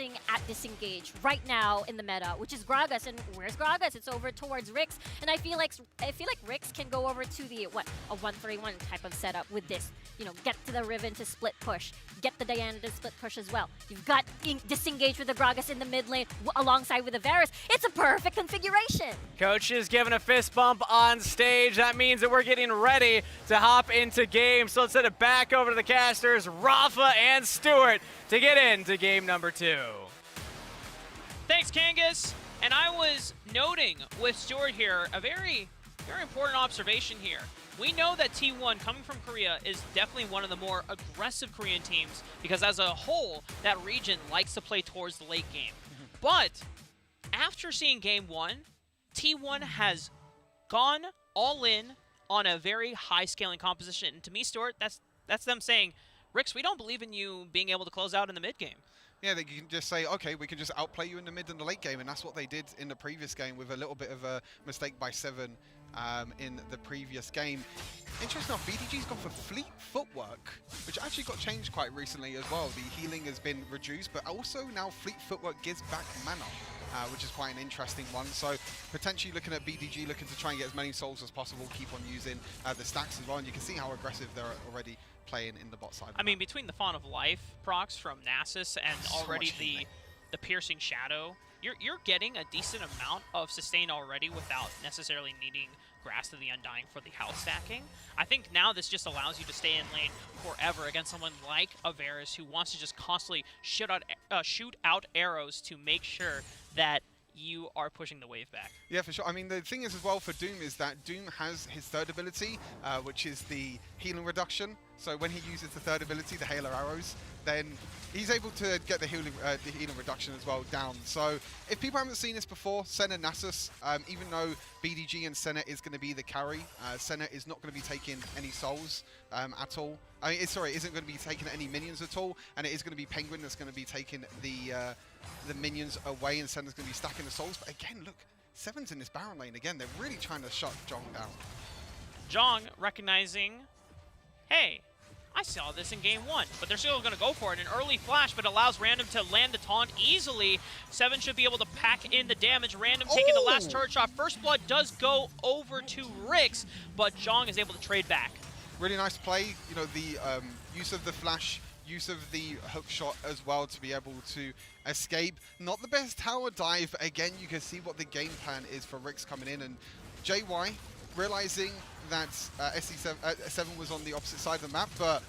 using at disengage right now in the meta, which is Gragas. And where's Gragas? It's over towards RIX. And I feel like RIX can go over to the a 1-3-1 type of setup with this. You know, get to the Riven to split push, get the Diana to split push as well. You've got disengage with the Gragas in the mid lane alongside with the Varus. It's a perfect configuration. Coach is giving a fist bump on stage. That means that we're getting ready to hop into game. So let's send it back over to the casters, Rafa and Stuart, to get into game number 2. Thanks, Kangas. And I was noting with Stuart here a very important observation here. We know that T1, coming from Korea, is definitely one of the more aggressive Korean teams because as a whole, that region likes to play towards the late game. But after seeing game 1, T1 has gone all in on a very high scaling composition. And to me, Stuart, that's them saying, Rix, we don't believe in you being able to close out in the mid game. Yeah, they can just say, okay, we can just outplay you in the mid and the late game, and that's what they did in the previous game with a little bit of a mistake by Seven in the previous game. Interesting enough, BDG's gone for fleet footwork, which actually got changed quite recently as well. The healing has been reduced, but also now fleet footwork gives back mana, which is quite an interesting one. So potentially looking at BDG, looking to try and get as many souls as possible, keep on using the stacks as well, and you can see how aggressive they're already playing in the bot side. I mean, between the Fawn of Life procs from Nasus and already the Piercing Shadow, you're getting a decent amount of sustain already without necessarily needing Grasp of the Undying for the health stacking. I think now this just allows you to stay in lane forever against someone like a Varus who wants to just constantly shoot out arrows to make sure that you are pushing the wave back. Yeah, for sure. I mean, the thing is as well for Doom is that Doom has his third ability, which is the healing reduction. So when he uses the third ability, the Halo Arrows, then he's able to get the healing reduction as well down. So if people haven't seen this before, Senna Nasus, even though BDG and Senna is going to be the carry, Senna is not going to be taking any souls at all. I mean, sorry, isn't going to be taking any minions at all, and it is going to be Penguin that's going to be taking the minions away, and Senna's going to be stacking the souls. But again, look, Seven's in this Baron lane again. They're really trying to shut Jong down. Jong recognizing, hey, I saw this in game 1, but they're still going to go for it. An early flash, but allows Random to land the taunt easily. Seven should be able to pack in the damage. Random taking the last turret shot. First blood does go over to Rix, but Jong is able to trade back. Really nice play. You know, the use of the flash, use of the hook shot as well to be able to escape. Not the best tower dive, but again, you can see what the game plan is for Rix coming in. And JY realizing that SC7 was on the opposite side of the map, but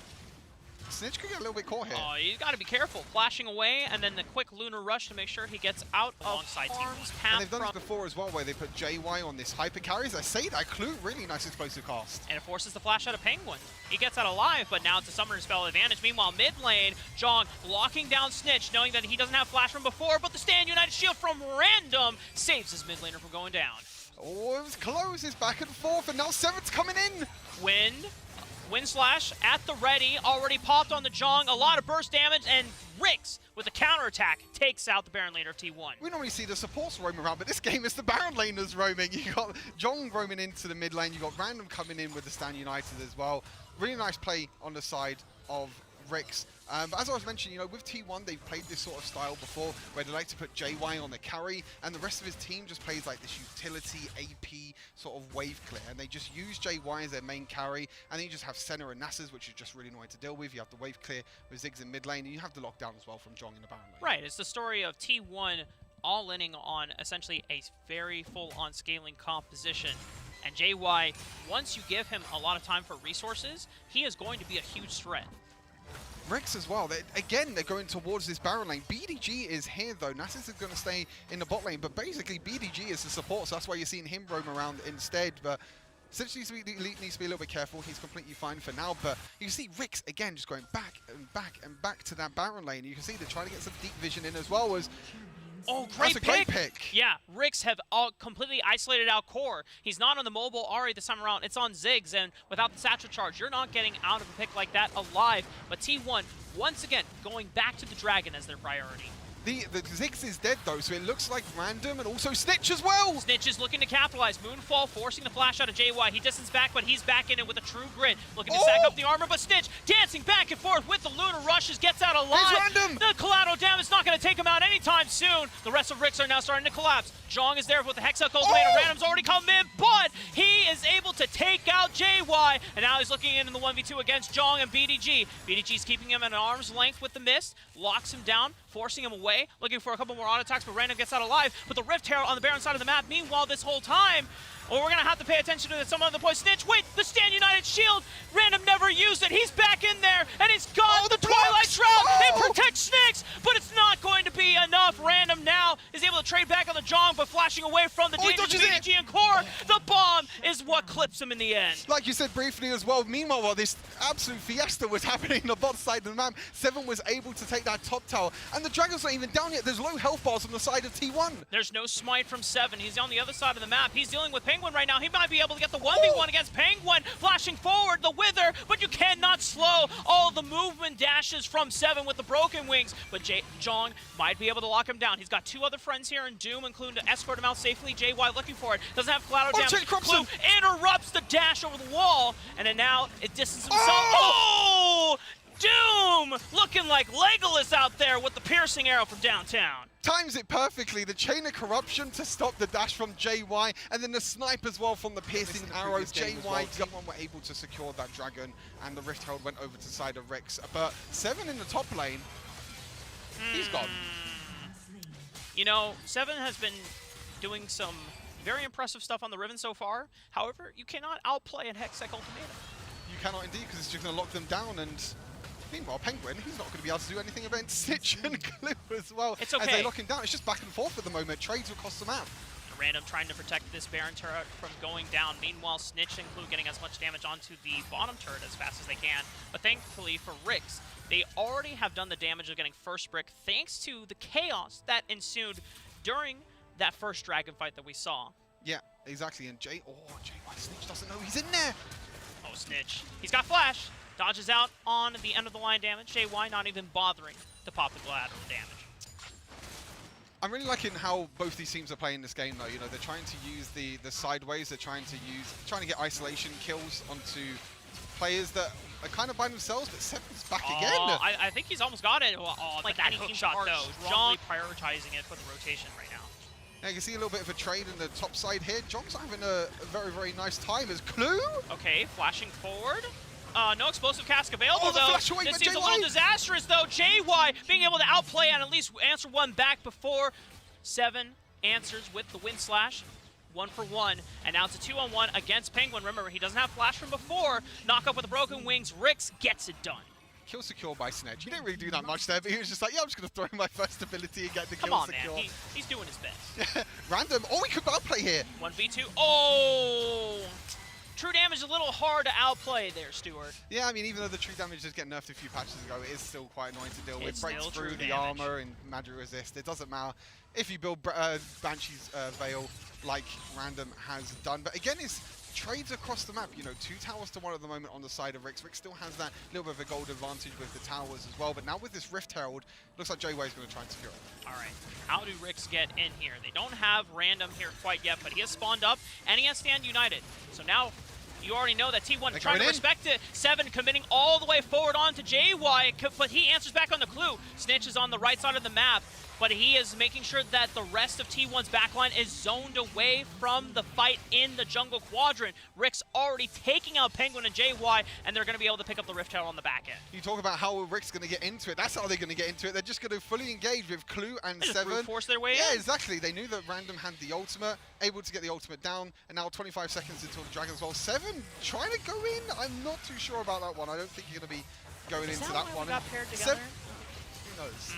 Snitch could get a little bit caught here. Oh, you got to be careful. Flashing away, and then the quick Lunar Rush to make sure he gets out alongside T1's path. And they've done this before as well, where they put JY on this hyper carry. As I say that, Clue, really nice explosive cast. And it forces the flash out of Penguin. He gets out alive, but now it's a Summoner Spell advantage. Meanwhile, mid lane, Jong locking down Snitch, knowing that he doesn't have flash from before, but the Stand United Shield from Random saves his mid laner from going down. Oh, it was close. It's back and forth, and now Seven's coming in. Wind Slash at the ready, already popped on the Jong, a lot of burst damage, and Rix with a counterattack takes out the Baron laner of T1. We normally see the supports roam around, but this game is the Baron laners roaming. You got Jong roaming into the mid lane, you got Random coming in with the Stand United as well. Really nice play on the side of Rix. But as I was mentioning, you know, with T1, they've played this sort of style before where they like to put JY on the carry, and the rest of his team just plays like this utility AP sort of wave clear, and they just use JY as their main carry, and then you just have Senna and Nasus, which is just really annoying to deal with. You have the wave clear with Ziggs in mid lane, and you have the lockdown as well from Jong in the Baron lane. Right, it's the story of T1 all-inning on essentially a very full-on scaling composition. And JY, once you give him a lot of time for resources, he is going to be a huge threat. Rix as well. They're going towards this Baron lane. BDG is here, though. Nasus is going to stay in the bot lane, but basically BDG is the support, so that's why you're seeing him roam around instead. But Snitch needs to be a little bit careful. He's completely fine for now, but you can see Rix, again, just going back and back and back to that Baron lane. You can see they're trying to get some deep vision in as well as... Oh, great pick! Yeah, Rix have all completely isolated out core. He's not on the mobile Ahri this time around. It's on Ziggs, and without the satchel charge, you're not getting out of a pick like that alive. But T1 once again going back to the Dragon as their priority. The Ziggs is dead though, so it looks like Random and also Snitch as well. Snitch is looking to capitalize. Moonfall forcing the flash out of JY. He distanced back, but he's back in it with a true grit. Looking to stack up the armor, but Snitch dancing back and forth with the Lunar Rushes, gets out alive. He's Random. The collateral damage is not going to take him out anytime soon. The rest of RIX are now starting to collapse. Jong is there with the Hexa Cultivator. Random's already come in, but he is able to take out JY, and now he's looking in the 1v2 against Jong and BDG. BDG's keeping him at an arm's length with the mist, locks him down, forcing him away, looking for a couple more auto attacks, but Random gets out alive. But the Rift Herald on the Baron side of the map, meanwhile, this whole time, we're going to have to pay attention to some other point. Snitch, wait, the Stand United shield. Random never used it. He's back in there, and he's got the Twilight Shroud. It protects Snakes, but it's not going to be enough. Random now is able to trade back on the Jong, but flashing away from the dangerous BDG and Core. The bomb is what clips him in the end. Like you said briefly as well, meanwhile, while this absolute fiesta was happening on the bot side of the map, Seven was able to take that top tower, and the Dragon's not even down yet. There's low health bars on the side of T1. There's no smite from Seven. He's on the other side of the map. He's dealing with Penguin right now. He might be able to get the 1v1 against Penguin. Flashing forward, the Wither, but you cannot slow all the movement dashes from Seven with the broken wings. But Jong might be able to lock him down. He's got two other friends here in Doom, including to escort him out safely. JY looking for it. Doesn't have collateral damage. Clue interrupts the dash over the wall, and then now it distances himself. Oh! Doom looking like Legolas out there with the piercing arrow from downtown. Times it perfectly. The chain of corruption to stop the dash from JY, and then the snipe as well from the piercing arrows. JY, T1 were able to secure that Dragon, and the Rift Herald went over to the side of RIX. But Seven in the top lane, he's gone. You know, Seven has been doing some very impressive stuff on the Riven so far. However, you cannot outplay a Hextech Ultimatum. You cannot indeed, because it's just going to lock them down, and meanwhile, Penguin, he's not going to be able to do anything about Stitch and Clue as well. It's okay. As they lock him down, it's just back and forth at the moment. Trades across the map. Random trying to protect this Baron turret from going down. Meanwhile, Snitch and Clue getting as much damage onto the bottom turret as fast as they can. But thankfully for RIX, they already have done the damage of getting first brick thanks to the chaos that ensued during that first Dragon fight that we saw. Yeah, exactly. And JY Snitch doesn't know he's in there. Oh, Snitch. He's got flash. Dodges out on the end of the line damage. JY not even bothering to pop the collateral damage. I'm really liking how both these teams are playing this game, though. You know, they're trying to use the sideways. They're trying to get isolation kills onto players that are kind of by themselves. But Seven's back again. I think he's almost got it. Oh, like that hook shot though. Strongly prioritizing it for the rotation right now. Yeah, you can see a little bit of a trade in the top side here. Jong's having a very, very nice time as Clue. Okay, flashing forward. No explosive cask available, the though. flash away This by seems a JY. little disastrous, though. JY being able to outplay and at least answer one back before Seven answers with the wind slash. 1 for 1, and now it's a 2-on-1 against Penguin. Remember, he doesn't have flash from before. Knock up with the broken wings. RIX gets it done. Kill secure by Snedge. He didn't really do that much there, but he was just like, yeah, I'm just going to throw in my first ability and get the kill secure. Man. He's doing his best. Random. Oh, we could outplay here. 1v2. Oh! True damage is a little hard to outplay there, Stuart. Yeah, I mean, even though the true damage does get nerfed a few patches ago, it is still quite annoying to deal with. It's Breaks still through true the damage. armor and magic resist. It doesn't matter if you build Banshee's Veil like Random has done. But again, it's trades across the map. You know, 2 towers to 1 at the moment on the side of RIX. RIX still has that little bit of a gold advantage with the towers as well. But now with this Rift Herald, looks like JY is going to try and secure it. All right, how do RIX get in here? They don't have Random here quite yet, but he has spawned up, and he has Stand United. So now you already know that T1 trying to respect it. Seven committing all the way forward on to JY, but he answers back on the Clue. Snitch is on the right side of the map, but he is making sure that the rest of T1's backline is zoned away from the fight in the jungle quadrant. RIX already taking out Penguin and JY, and they're going to be able to pick up the Rift Herald on the back end. You talk about how RIX going to get into it. That's how they're going to get into it. They're just going to fully engage with Clue and They just Seven. brute force their way Yeah, in. exactly. They knew that Random had the ultimate, able to get the ultimate down, and now 25 seconds until the Dragon as well. Seven trying to go in. I'm not too sure about that one. I don't think you're going to be going into that one. Got paired together? Who knows?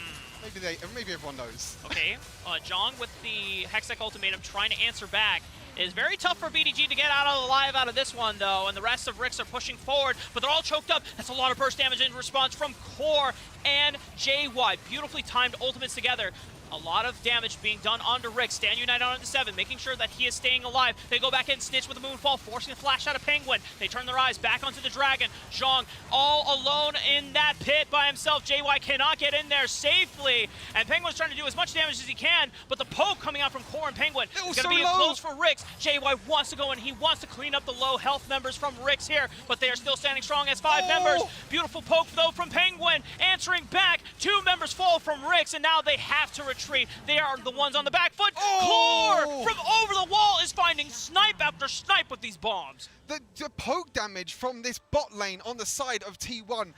Maybe everyone knows. Okay, Jong with the Hextech Ultimatum trying to answer back. It is very tough for BDG to get alive out of this one, though, and the rest of RIX are pushing forward, but they're all choked up. That's a lot of burst damage in response from Core and JY. Beautifully timed ultimates together. A lot of damage being done onto Rick. Stand United onto 7, making sure that he is staying alive. They go back in, Snitch with a Moonfall, forcing the flash out of Penguin. They turn their eyes back onto the Dragon. Zhong all alone in that pit by himself. JY cannot get in there safely, and Penguin's trying to do as much damage as he can, but the poke coming out from Core and Penguin is going to be close for Rix. JY wants to go in. He wants to clean up the low health members from Rix here, but they are still standing strong as 5 members. Beautiful poke, though, from Penguin. Answering back, 2 members fall from Rix, and now they have to retreat. They are the ones on the back foot. Core from over the wall is finding snipe after snipe with these bombs. The poke damage from this bot lane on the side of T1,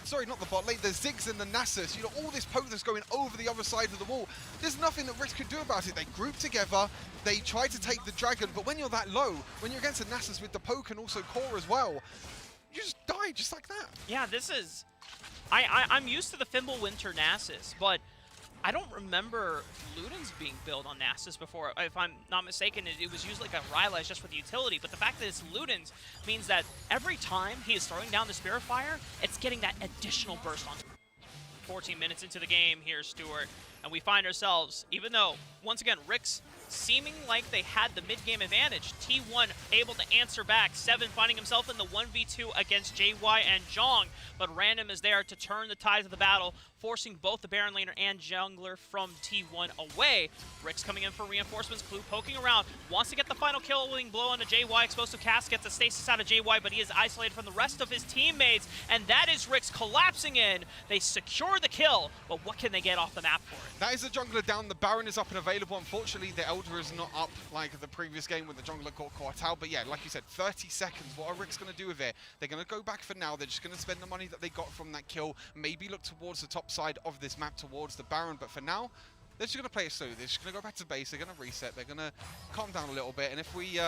sorry, not the bot lane, the Ziggs and the Nasus, you know, all this poke that's going over the other side of the wall. There's nothing that RIX could do about it. They group together, they try to take the Dragon, but when you're that low, when you're against a Nasus with the poke and also Core as well, you just die just like that. Yeah, this is... I'm used to the Fimbulwinter Nasus, but I don't remember Ludens being built on Nasus before. If I'm not mistaken, it was used like a Rylai's just for the utility, but the fact that it's Ludens means that every time he is throwing down the Spirit Fire, it's getting that additional burst on. 14 minutes into the game here, Stuart, and we find ourselves, even though, once again, RIX seeming like they had the mid-game advantage, T1 able to answer back, 7 finding himself in the 1v2 against JY and Zhong, but Random is there to turn the tides of the battle, forcing both the Baron laner and jungler from T1 away. RIX coming in for reinforcements, Clue poking around, wants to get the final killing blow onto JY, explosive cast gets a stasis out of JY, but he is isolated from the rest of his teammates, and that is RIX collapsing in. They secure the kill, but what can they get off the map for it? That is the jungler down, the Baron is up and available. Unfortunately, the Elder is not up like the previous game when the jungler got caught out, but yeah, like you said, 30 seconds, what are RIX going to do with it? They're going to go back for now, they're just going to spend the money that they got from that kill, maybe look towards the top side of this map towards the Baron, but for now, they're just going to play it slow. They're just going to go back to base, they're going to reset, they're going to calm down a little bit, and if we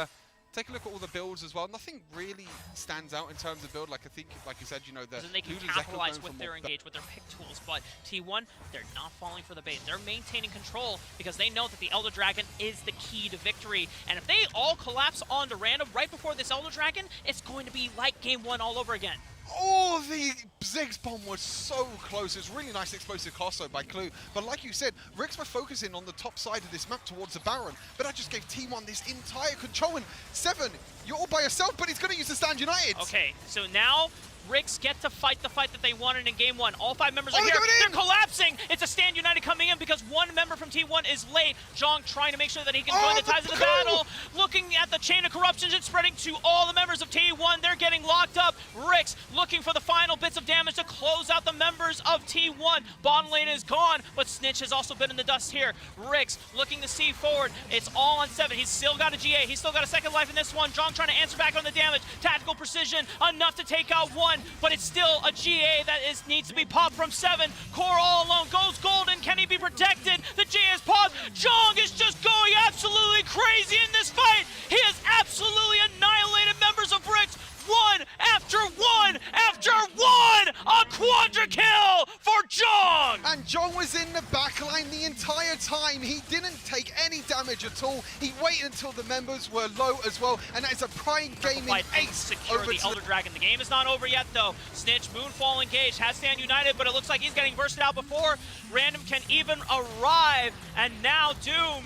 take a look at all the builds as well, nothing really stands out in terms of build. Like I think, like you said, you know, the they can capitalize with their engage, with their pick tools, but T1, they're not falling for the bait. They're maintaining control because they know that the Elder Dragon is the key to victory. And if they all collapse onto Random right before this Elder Dragon, it's going to be like Game 1 all over again. Oh, the Ziggs bomb was so close. It's really nice explosive cast though by Clue. But like you said, RIX were focusing on the top side of this map towards the Baron. But that just gave T1 this entire control. And 7, you're all by yourself, but he's going to use the Stand United. Okay, so now RIX get to fight the fight that they wanted in Game 1. All 5 members are here. They're collapsing. It's a Stand United coming in because 1 member from T1 is late. Zhong trying to make sure that he can join the ties of the battle. Looking at the chain of corruptions, it's spreading to all the members of T1. They're getting locked up. RIX looking for the final bits of damage to close out the members of T1. Bottom lane is gone, but Snitch has also been in the dust here. RIX looking to see forward. It's all on 7. He's still got a GA. He's still got a second life in this one. Zhong trying to answer back on the damage. Tactical precision enough to take out 1. But it's still a GA that needs to be popped from 7. Core all alone goes golden. Can he be protected? The GA is popped. Zhong is just going absolutely crazy in this fight. He has absolutely annihilated members of RIX. 1 after 1 after 1! A quadra kill for Zhong! And Zhong was in the backline the entire time. He didn't take any damage at all. He waited until the members were low as well. And that is a prime gaming ace secure over the Elder Dragon. The game is not over yet though. Snitch, Moonfall engaged, has Stand United, but it looks like he's getting bursted out before Random can even arrive. And now Doom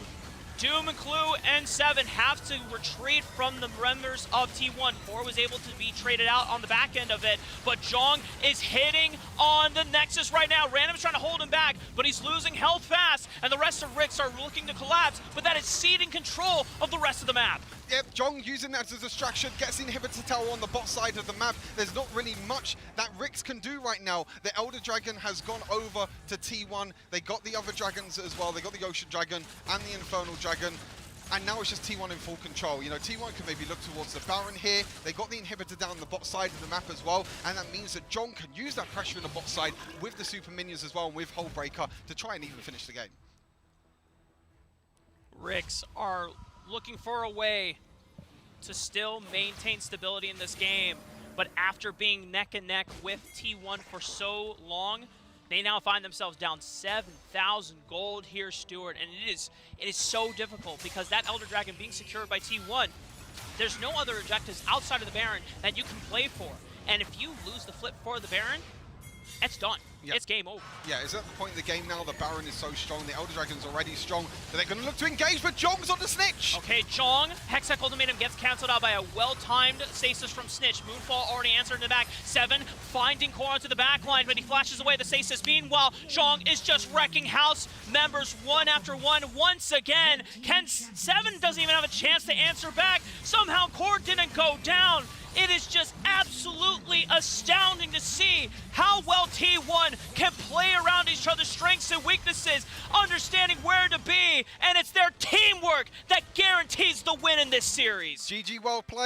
and Clue and 7 have to retreat from the members of T1. 4 was able to be traded out on the back end of it, but Zhong is hitting on the Nexus right now. Random's trying to hold him back, but he's losing health fast, and the rest of RIX are looking to collapse, but that is ceding control of the rest of the map. Yep, Zhong using that as a distraction, gets the inhibitor tower on the bot side of the map. There's not really much that RIX can do right now. The Elder Dragon has gone over to T1. They got the other dragons as well. They got the Ocean Dragon and the Infernal Dragon. And now it's just T1 in full control. You know, T1 can maybe look towards the Baron here. They got the inhibitor down the bot side of the map as well. And that means that Zhong can use that pressure in the bot side with the super minions as well and with Hullbreaker to try and even finish the game. RIX are looking for a way to still maintain stability in this game, but after being neck and neck with T1 for so long, They now find themselves down 7,000 gold here, Stuart, and it is so difficult because that Elder Dragon being secured by T1, there's no other objectives outside of the Baron that you can play for. And if you lose the flip for the Baron, it's done. Yep. It's game over. Yeah, it's at the point in the game now, the Baron is so strong, the Elder Dragon's already strong, that they're going to look to engage, but Jong's on the Snitch! Okay, Jong, Hextech Ultimatum gets cancelled out by a well-timed stasis from Snitch. Moonfall already answered in the back. 7 finding Korra to the back line, but he flashes away the stasis. Meanwhile, Jong is just wrecking house members one after one once again. 7 doesn't even have a chance to answer back. Somehow Korra didn't go down. It is just absolutely astounding to see how well T1 can play around each other's strengths and weaknesses, understanding where to be, and it's their teamwork that guarantees the win in this series. GG, well played.